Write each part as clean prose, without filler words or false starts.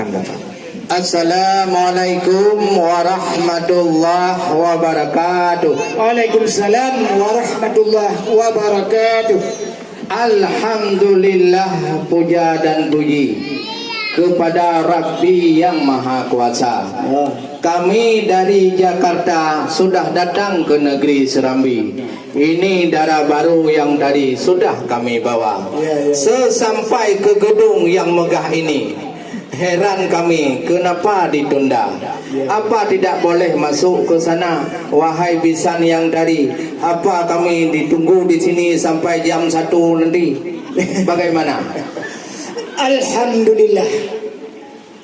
silakan Bapak. Assalamualaikum warahmatullahi wabarakatuh. Waalaikumsalam warahmatullahi wabarakatuh. Alhamdulillah, puja dan puji kepada Rabbi yang Maha Kuasa. Kami dari Jakarta sudah datang ke negeri Serambi. Ini darah baru yang tadi sudah kami bawa. Sesampai ke gedung yang megah ini, heran kami kenapa ditunda. Apa tidak boleh masuk ke sana? Wahai bisan yang tadi, apa kami ditunggu di sini sampai jam 1 nanti? Bagaimana? Alhamdulillah.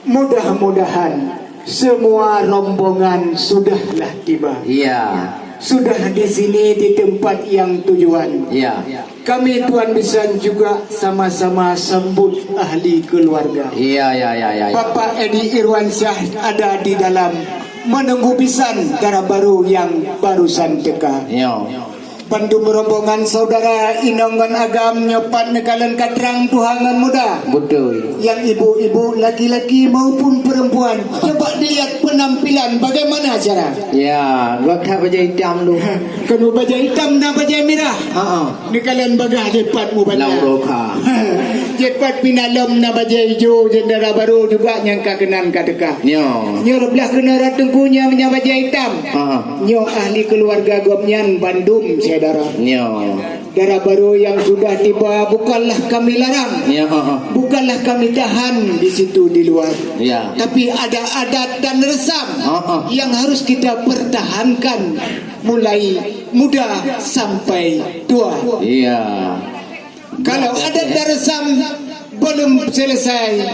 Mudah-mudahan semua rombongan sudahlah tiba. Iya. Sudah di sini di tempat yang tujuan. Iya. Kami Tuan Bisan juga sama-sama sambut ahli keluarga. Iya. Bapak Edi Irwansyah ada di dalam menunggu Bisan darah baru yang barusan teka. Iya. Bantu rombongan saudara inongan agam nyopat nekalan katrang tuhangan muda. Betul. Yang ibu-ibu, laki-laki maupun perempuan, coba dilihat penampilan bagaimana cara. Ya, waktu baju hitam tu. Kenu baju hitam dan baju merah. Nekalan bagah jepat mu baju. Lauroka. Jepat pinalom na baju hijau jendera baru juga nyangka kenan kadeka. Nyo. Nyo belah kena ratengkunya nya baju hitam. Nyo ahli keluarga Gomnyan Bandung saudara. Nyo. Darah baru yang sudah tiba bukanlah kami larang. Nyo. Bukanlah kami tahan di situ di luar. Ya. Tapi ada adat dan resam yang harus kita pertahankan mulai muda sampai tua. Iya. Kalau adat dan resam belum selesai,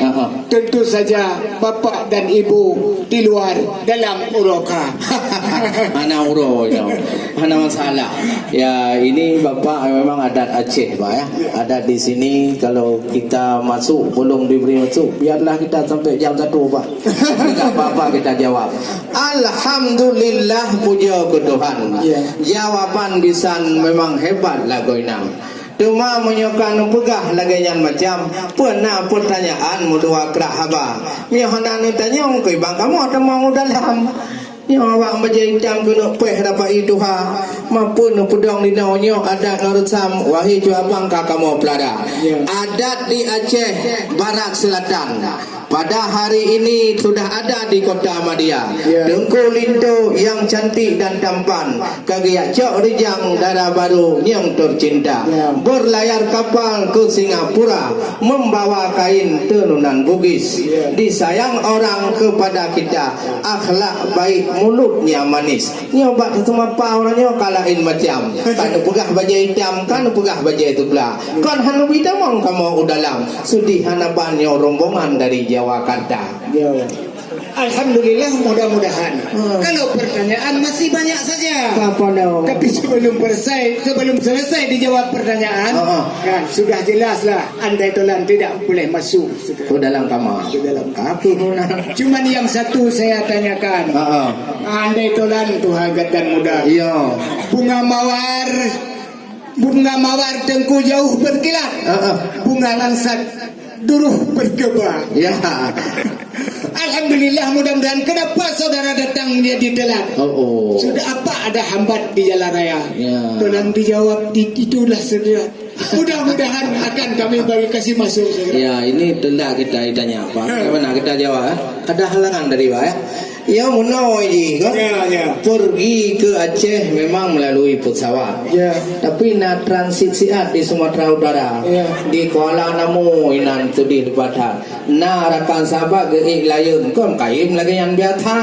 tentu saja bapak dan ibu di luar dalam uroka. Mana uro ya, mana masalah. Ya ini bapak memang adat Aceh pak ya. Adat di sini kalau kita masuk belum diberi masuk, biarlah kita sampai jam 1 pak. Tidak apa-apa kita jawab. Alhamdulillah, puja ke Tuhan. Jawaban Bisan memang hebat lah goinang. Cuma menyokan pegah lagi yang macam pernah pertanyaan mudua kerak haba. Mihana ni tanya ke bang kamu ada mau dalam. Ya awak baca hitam kena peh dapat itu ha. Maupun pedang di naonyo adat narusam wahai cu abang kamu pelada. Adat di Aceh Barat Selatan. Pada hari ini sudah ada di Kota Madia. Dengku Linto yang cantik dan tampan, kagiak Cok Rijang darah baru yang tercinta, berlayar kapal ke Singapura membawa kain tenunan Bugis. Disayang orang kepada kita, akhlak baik mulutnya manis. Nyoba semua orangnya kalahin macam kan pegah baju hitam, kan pegah baju itu pula. Kan hanu bidamang kamu udalam sudi hanapannya rombongan dari Jakarta. Alhamdulillah, mudah-mudahan. Kalau pertanyaan masih banyak saja. Tapi sebelum selesai dijawab pertanyaan, kan sudah jelaslah andai tolan tidak boleh masuk ke dalam kamar. Cuman yang satu saya tanyakan. Andai tolan Tuhan dan muda. Bunga mawar tengku jauh berkilat. Bunga langsat duruh berkebak. Alhamdulillah, mudah-mudahan. Kenapa saudara datang dia ditelan? Sudah apa ada hambat di jalan raya? Tolong dijawab, itulah segera. Mudah-mudahan akan kami bagi kasih masuk segera. Ya, ini telah kita ditanya apa? Bagaimana kita jawab? Ada halangan dari Pak ya? Ya menawi kan? Pergi ke Aceh memang melalui pesawat. Tapi nak transit siat di Sumatera Utara. Di Kuala Namu inan tu di Batak. Na rakan sahabat ke Ilayun kom kaim lagi yang biasa.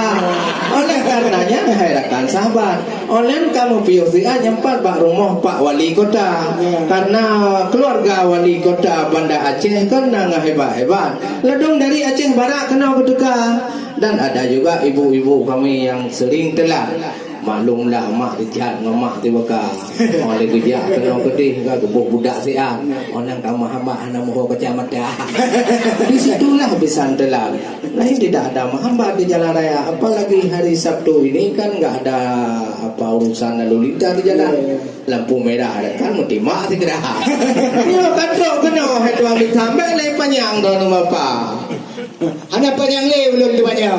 Oleh karenanya hai rakan sahabat, oleh kamu piu siat nyempat pak rumah Pak Wali Kota. Karena keluarga Wali Kota Banda Aceh kan nggak hebat-hebat. Ledung dari Aceh Barat kena bertukar. Dan ada juga ibu-ibu kami yang sering telat. Maklumlah mak dijat mak dibakar. Oleh gejak kena kedih ke gebuk budak siap. Orang kamu hamba anak muka kecamatan. Di situlah bisa telat. Lain tidak ada hamba di jalan raya. Apalagi hari Sabtu ini kan enggak ada apa urusan lalu lintas di jalan. Lampu merah ada kan mesti mak segera. Ya katrok kena hai tuang ditambah lai panjang dono bapa. Anak panjang le belum tu banyak.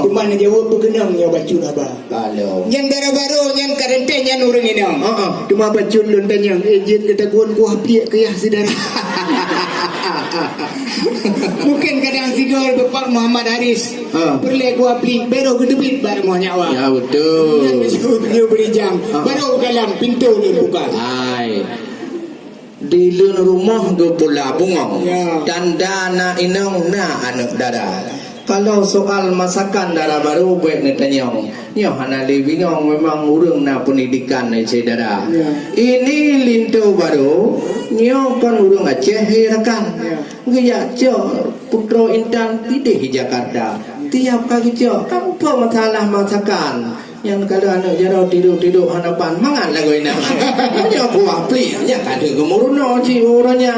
Di mana jawab pegenang ya bacun abah. Kalau Yang darah baru yang karenten yang orang ini. Cuma bacun lun tanya ejen kata kuan kuah piak ke ya saudara. Mungkin kadang sidor Bapak Muhammad Haris. Perle kuah piak baru gedebit baru mau nyawa. ya betul. Dia beri jam. Baru dalam pintu ni buka. Ai di lun rumah go pula bungong Ya. dan dana inong na anak dara. Kalau soal masakan dara baru buat ni tanyong. Nyo hana livingong memang urang na pendidikan ni saudara. Ya. Ini lintu baru nyo kan urang Aceh hirakan. Gaya jo putro intan tidak di Jakarta. Tiap kali jo apa masalah masakan. Yang kalau anak jarau tidur hadapan mangan lagu ini. Hanya buah pli, yang kada gemuruno ci orangnya.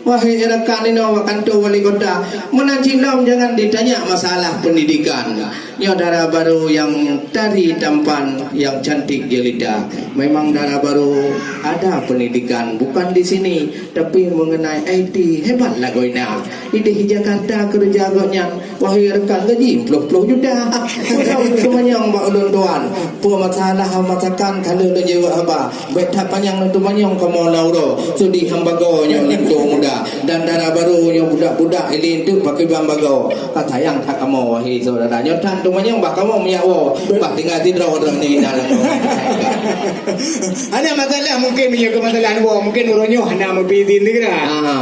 Wahai rekan ini kantor wali kota, menanti nom jangan ditanya masalah pendidikan. Ini darah baru yang dari tampan yang cantik jelita. Memang darah baru ada pendidikan, bukan di sini, tapi mengenai IT hebat lagu ini. Di Jakarta kerja agaknya, wahai rekan gaji 10 juta. Semuanya yang ulun tuan, pun masalah masakan kalau le jewa apa, betah panjang untuk manyong kamu lauro, sudi hambagonya itu muda. Dan darah baru yang budak-budak ini itu pakai bambago. Kata yang tak kamu wahai saudara nyotan tu manyong bah kamu miawo, bah tinggal tidur orang ni dalam. Ada masalah mungkin punya kemasalah mungkin orangnya hendak mempidin negara.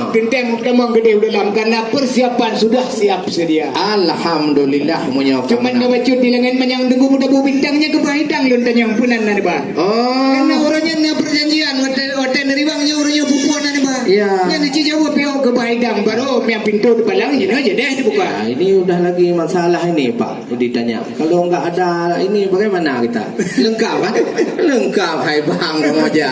Kentem kemang gede dalam karena persiapan sudah siap sedia. Alhamdulillah menyokong. Cuman nak bacut di lengan menyang tunggu muda bintangnya ke bahitang lun tanyang punan nani ba. Karena orangnya na perjanjian hotel neribangnya orangnya pupuan nani ba. Ya. Yang dijawab pio ke bahitang baru punya pintu depalang ini aja deh dibuka. Nah, ini udah lagi masalah ini Pak. Ditanya. Kalau enggak ada ini bagaimana kita? Lengkap kan? Lengkap hai bang moja.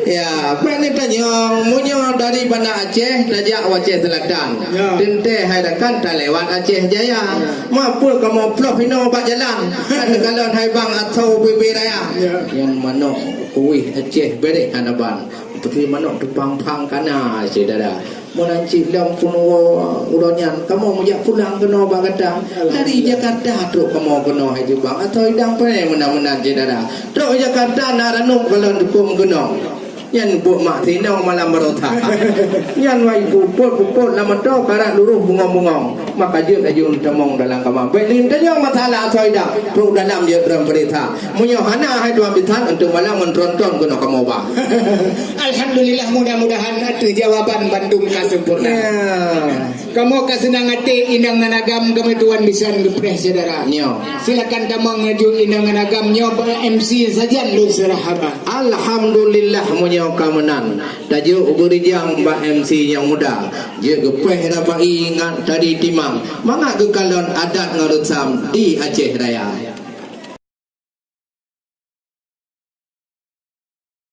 Ya, pani tanyong munyo dari Banda Aceh lajak Aceh Selatan. Tente hai dekan tak lewat Aceh Jaya. Mapul kamu plop hino bak jalan. Kan kalau hai bang atau bebe raya. Yang manok kuih Aceh berek anaban. Seperti manok tupang pang kana saudara. Menanci dalam puno uronyan kamu mujak pulang kena bagata dari Jakarta truk kamu kena haji bang atau idang pernah menang-menang saudara. Truk Jakarta naranuk kalau dukung kena. Yan buat mak tinau malam berota. Yan wai puput lama tu karat luruh bunga-bunga. Maka dia ajun temong dalam kamar. Belin tanya masalah soida. Pro dalam dia dalam berita. Munyo hana hai dua bitan untuk malam mentonton guna kamu ba. Alhamdulillah mudah-mudahan ada jawaban Bandung sempurna. Kamu kesenang hati indang nanagam kami tuan bisa ngepreh saudara. Silakan kamu ngaju indang nanagam nyo MC saja lu serahaba. Alhamdulillah munyo kamenan. Daju berijang ba MC yang muda. Je gepeh dapat ingat tadi timang. Mangak gekalon adat ngarutsam di Aceh Raya.